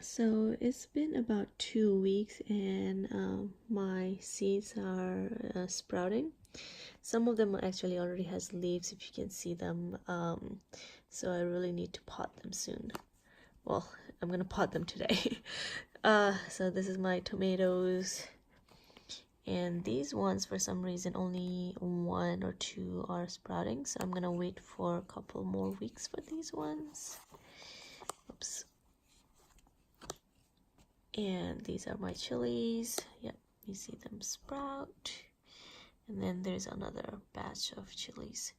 So it's been about 2 weeks and my seeds are sprouting. Some of them actually already has leaves if you can see them. So I really need to pot them soon. Well, I'm gonna pot them today. So this is my tomatoes, and these ones for some reason only one or two are sprouting, so I'm gonna wait for a couple more weeks for these ones. Oops. And these are my chilies. Yep, you see them sprout. And then there's another batch of chilies.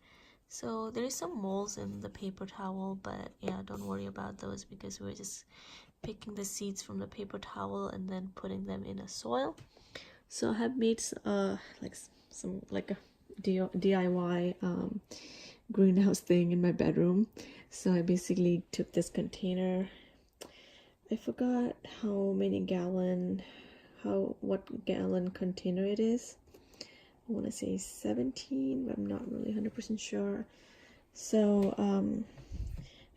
So there is some moles in the paper towel, but yeah, don't worry about those because we're just picking the seeds from the paper towel and then putting them in a soil. So I have made like a DIY greenhouse thing in my bedroom. So I basically took this container. I forgot what gallon container it is. I want to say 17, but I'm not really 100% sure. So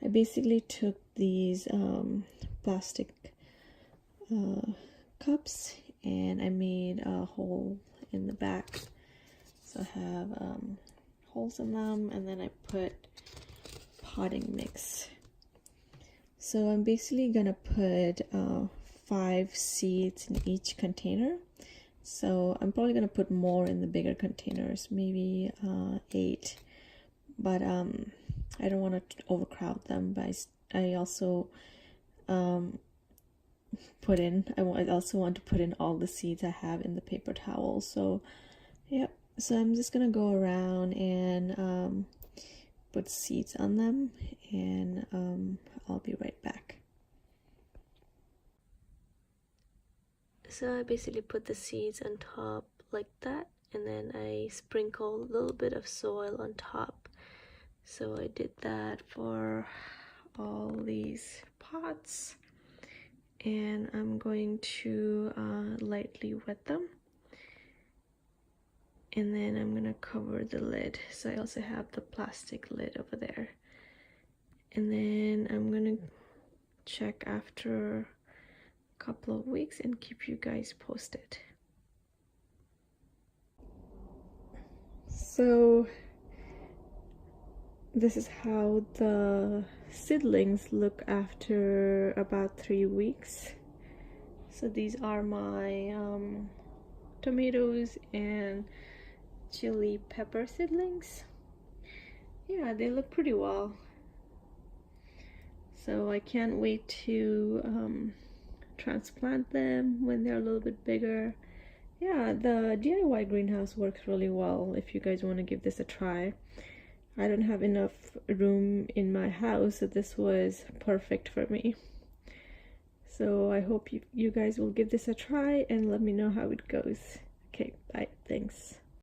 I basically took these plastic cups and I made a hole in the back. So I have holes in them, and then I put potting mix. So I'm basically gonna put 5 seeds in each container. So I'm probably gonna put more in the bigger containers, maybe 8. But I don't want to overcrowd them. But I also also want to put in all the seeds I have in the paper towel. So yep. So I'm just gonna go around and put seeds on them, and I'll be right back. So I basically put the seeds on top like that, and then I sprinkle a little bit of soil on top. So I did that for all these pots, and I'm going to lightly wet them, and then I'm gonna cover the lid. So I also have the plastic lid over there, and then I'm gonna check after a couple of weeks and keep you guys posted. So this is how the seedlings look after about 3 weeks. So these are my tomatoes and chili pepper seedlings. Yeah, they look pretty well. So I can't wait to transplant them when they're a little bit bigger. Yeah, the DIY greenhouse works really well if you guys want to give this a try. I don't have enough room in my house, so this was perfect for me. So I hope you guys will give this a try and let me know how it goes. Okay, bye. Thanks.